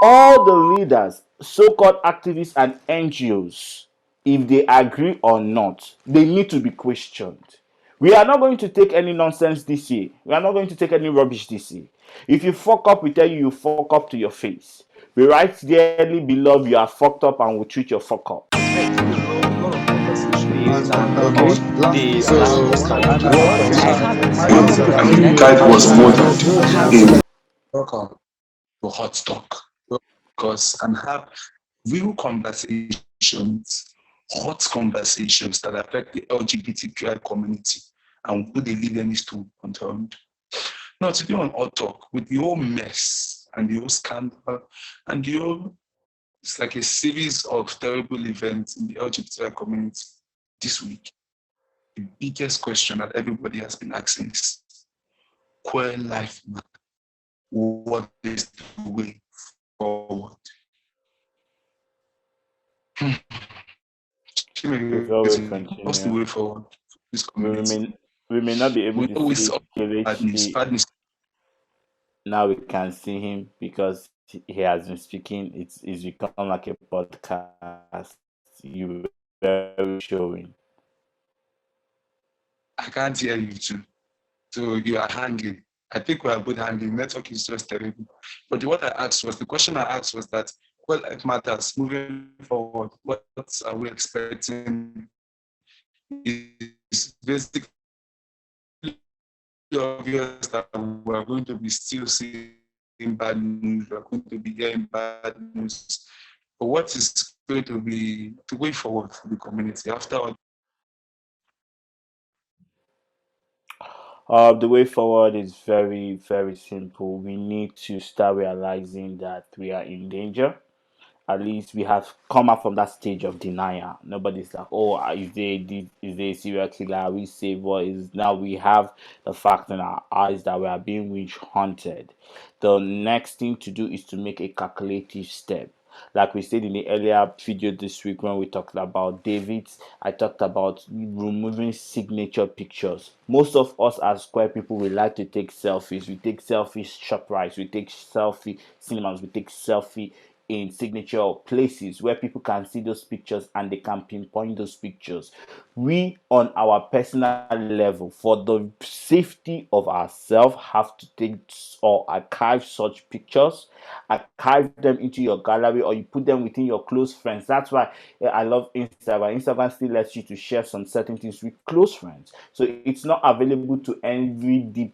all the leaders, so-called activists and NGOs, if they agree or not, they need to be questioned. We are not going to take any nonsense this year. We are not going to take any rubbish this year. If you fuck up, we tell you fuck up to your face. We write dearly beloved, you are fucked up and we treat your fuck up. Lot of conversations And about lastly, the so analysis that we do what from is I the think that was murdered in welcome to Hot Talk because and have real conversations, hot conversations that affect the LGBTQI community and who the leader needs to unturned. Now, today on Hot Talk, with the whole mess and the whole scandal and the whole, it's like a series of terrible events in the LGBTQI community this week. The biggest question that everybody has been asking is queer life matter. What is the way forward? Before we What's the continue, way forward for this we community? may, we may not be able We to know it's see badness, Kelechi. badness. Now we can see him because he has been speaking. It's become like a podcast. You very showing. I can't hear you too. So you are hanging. I think we are both hanging. Network is just terrible. But what I asked was the question I asked was that well, life matters moving forward. What are we expecting? Is basically obvious that we are going to be still seeing bad news. We are going to be hearing bad news. But what is going to be the way forward for the community after all? The way forward is very, very simple. We need to start realizing that we are in danger. At least we have come out from that stage of denial. Nobody's like, oh, is they a serial killer? Are we safe? What is now? We have the fact in our eyes that we are being witch hunted. The next thing to do is to make a calculative step. Like we said in the earlier video this week when we talked about David's, I talked about removing signature pictures. Most of us as square people, we like to take selfies. We take selfies shop rights, we take selfie cinemas, we take selfie in signature places where people can see those pictures and they can pinpoint those pictures. We on our personal level, for the safety of ourselves, have to take or archive such pictures, archive them into your gallery, or you put them within your close friends. That's why I love Instagram. Instagram still lets you to share some certain things with close friends, so it's not available to every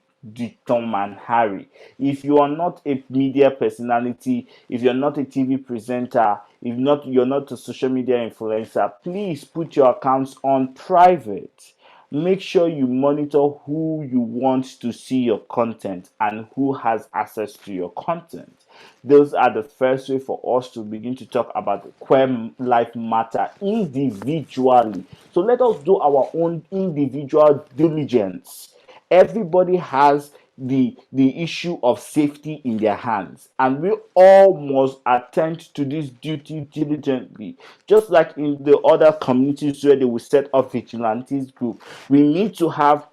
Tom and Harry. If you are not a media personality, if you're not a TV presenter, if not you're not a social media influencer, please put your accounts on private. Make sure you monitor who you want to see your content and who has access to your content. Those are the first way for us to begin to talk about queer life matter individually. So let us do our own individual diligence. Everybody has the issue of safety in their hands, and we all must attend to this duty diligently, just like in the other communities where they will set up vigilantes group. We need to have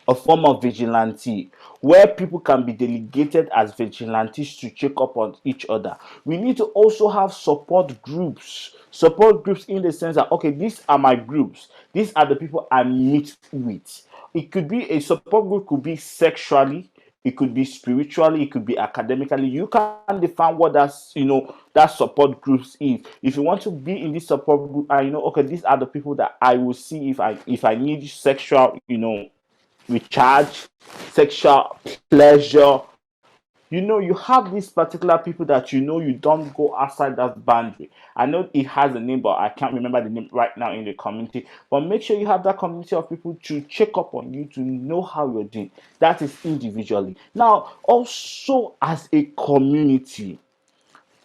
a form of vigilante where people can be delegated as vigilantes to check up on each other. We need to also have support groups in the sense that okay, these are my groups, these are the people I meet with. It could be a support group, could be sexually, it could be spiritually, it could be academically. You can define what that support groups is. If you want to be in this support group and okay, these are the people that I will see if I need sexual recharge, sexual pleasure. You have these particular people that you don't go outside that boundary. I know it has a name, but I can't remember the name right now in the community. But make sure you have that community of people to check up on you, to know how you're doing. That is individually. Now, also as a community,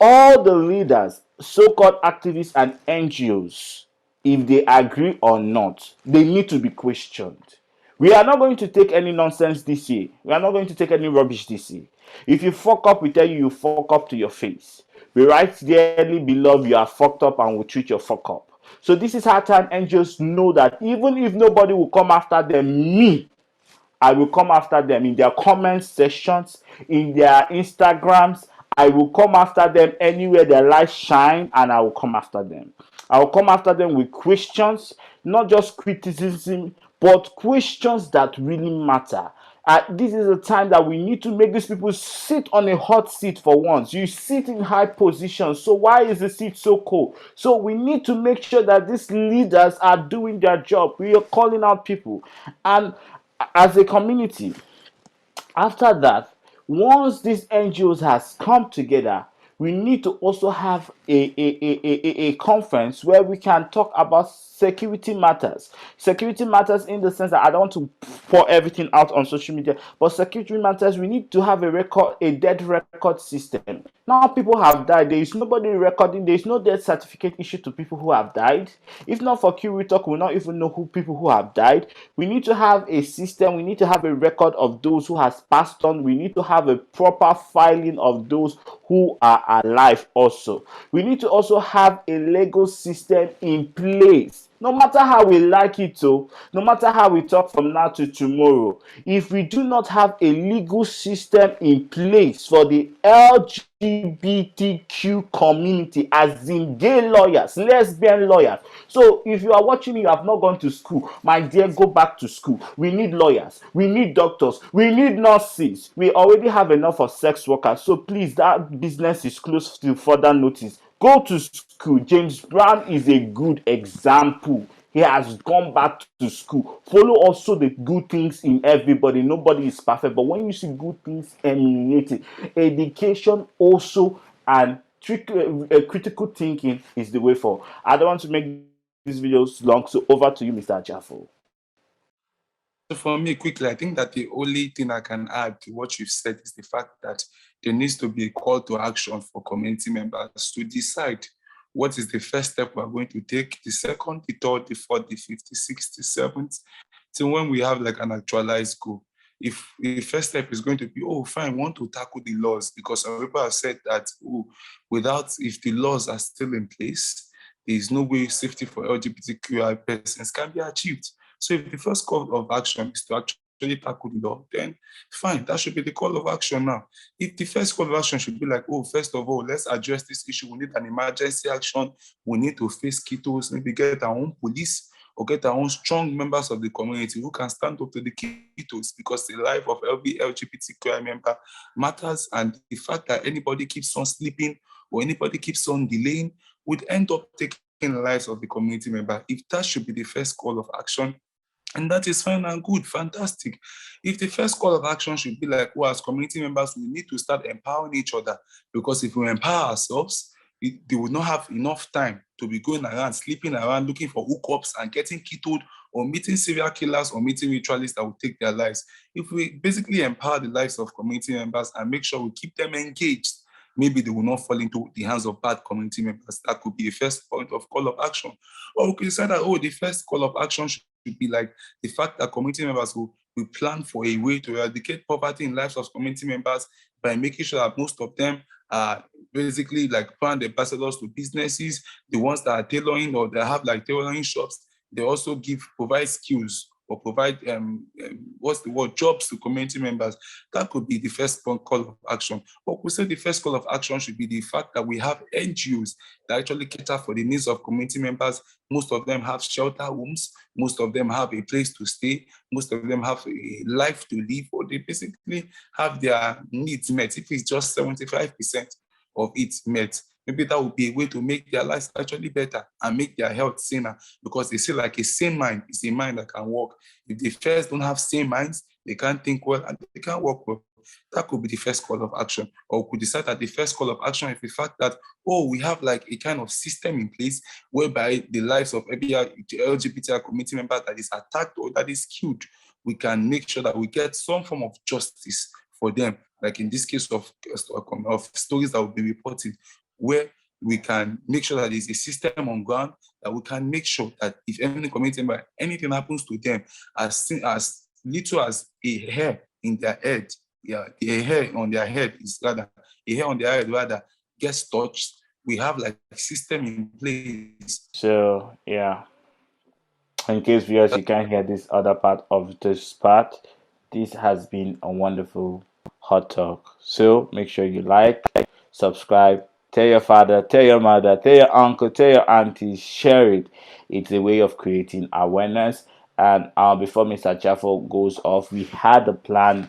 all the leaders, so-called activists and NGOs, if they agree or not, they need to be questioned. We are not going to take any nonsense this year. We are not going to take any rubbish this year. If you fuck up, we tell you fuck up to your face. We write dearly beloved, you are fucked up and we treat your fuck up. So this is how time NGOs know that even if nobody will come after them, I will come after them in their comment sections, in their Instagrams, I will come after them anywhere their light shine, and I will come after them. I will come after them with questions, not just criticism, but questions that really matter. This is a time that we need to make these people sit on a hot seat for once. You sit in high positions, so why is the seat so cold? So we need to make sure that these leaders are doing their job. We are calling out people, and as a community, after that, once these NGOs has come together, we need to also have a conference where we can talk about security matters. Security matters in the sense that I don't want to pour everything out on social media, but security matters. We need to have a dead record system. Now people have died. There is nobody recording. There is no death certificate issued to people who have died. If not for Q Talk, we'll not even know who people who have died. We need to have a system. We need to have a record of those who has passed on. We need to have a proper filing of those who are alive also. We need to also have a legal system in place. No matter how we like it, so no matter how we talk from now to tomorrow, if we do not have a legal system in place for the LGBTQ community, as in gay lawyers, lesbian lawyers. So if you are watching me, you have not gone to school, my dear, go back to school. We need lawyers, we need doctors, we need nurses. We already have enough of sex workers, so please, that business is closed to further notice. Go to school. James Brown is a good example. He has gone back to school. Follow also the good things in everybody. Nobody is perfect, but when you see good things emanating, education also, and critical thinking is the way forward. I don't want to make these videos long, so over to you, Mr. Jafo. So for me, quickly, I think that the only thing I can add to what you've said is the fact that there needs to be a call to action for community members to decide what is the first step we're going to take, the second, the third, the fourth, the fifth, the sixth, the seventh, till when we have like an actualized goal. If the first step is going to be, oh, fine, we want to tackle the laws, because some people have said that, oh, if the laws are still in place, there is no way safety for LGBTQI persons can be achieved. So if the first call of action is to actually tackle the law, then fine, that should be the call of action now. If the first call of action should be like, oh, first of all, let's address this issue, we need an emergency action, we need to face ketos, maybe get our own police or get our own strong members of the community who can stand up to the ketos, because the life of every LGBTQI member matters, and the fact that anybody keeps on sleeping or anybody keeps on delaying would end up taking the lives of the community member. If that should be the first call of action, and that is fine and good, fantastic. If the first call of action should be like, well, as community members, we need to start empowering each other, because if we empower ourselves, they will not have enough time to be going around, sleeping around, looking for hookups and getting ketoed, or meeting serial killers or meeting ritualists that will take their lives. If we basically empower the lives of community members and make sure we keep them engaged, maybe they will not fall into the hands of bad community members. That could be the first point of call of action. Or we could decide that, oh, the first call of action should be like the fact that community members will plan for a way to eradicate poverty in lives of community members by making sure that most of them are basically like brand ambassadors to businesses, the ones that are tailoring or that have like tailoring shops. They also provide skills or provide jobs to community members. That could be the first call of action. But we say the first call of action should be the fact that we have NGOs that actually cater for the needs of community members. Most of them have shelter homes. Most of them have a place to stay. Most of them have a life to live, or they basically have their needs met. If it's just 75% of it met, maybe that would be a way to make their lives actually better and make their health saner, because they say like a sane mind is a mind that can work. If they first don't have sane minds, they can't think well and they can't work well. That could be the first call of action. Or we could decide that the first call of action is the fact that, oh, we have like a kind of system in place whereby the lives of every LGBTI community member that is attacked or that is killed, we can make sure that we get some form of justice for them. Like in this case of stories that will be reported, where we can make sure that there's a system on ground that we can make sure that if any community member, anything happens to them, as little as a hair in their head, a hair on their head gets touched, we have like a system in place. So yeah, in case viewers you can't hear this other part of this part, this has been a wonderful hot talk. So make sure you like, subscribe, tell your father, tell your mother, tell your uncle, tell your auntie, share it. It's a way of creating awareness. And before Mr. Chaffo goes off, we had a plan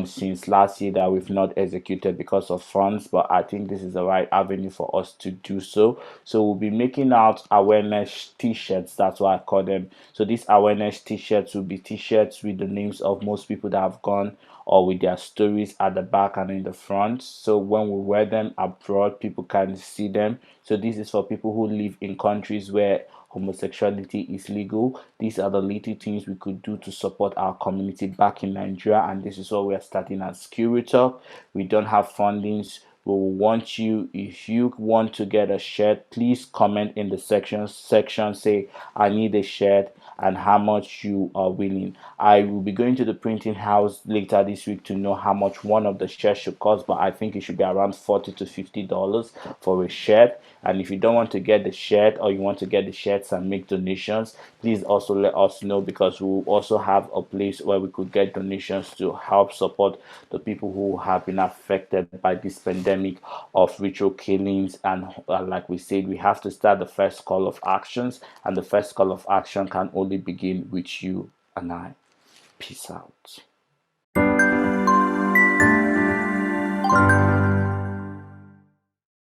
since last year that we've not executed because of funds, but I think this is the right avenue for us to do so. So we'll be making out awareness t-shirts. That's what I call them. So these awareness t-shirts will be t-shirts with the names of most people that have gone, or with their stories at the back and in the front. So when we wear them abroad, people can see them. So this is for people who live in countries where homosexuality is legal. These are the little things we could do to support our community back in Nigeria, and this is what we are starting as Talk. We don't have fundings. We will want you, if you want to get a shirt, please comment in the section, say I need a shirt and how much you are willing. I will be going to the printing house later this week to know how much one of the shirts should cost, but I think it should be around $40 to $50 for a shirt. And if you don't want to get the shirt, or you want to get the shirts and make donations, please also let us know, because we will also have a place where we could get donations to help support the people who have been affected by this pandemic of ritual killings. And like we said, we have to start the first call of actions, and the first call of action can only begin with you and I. Peace out.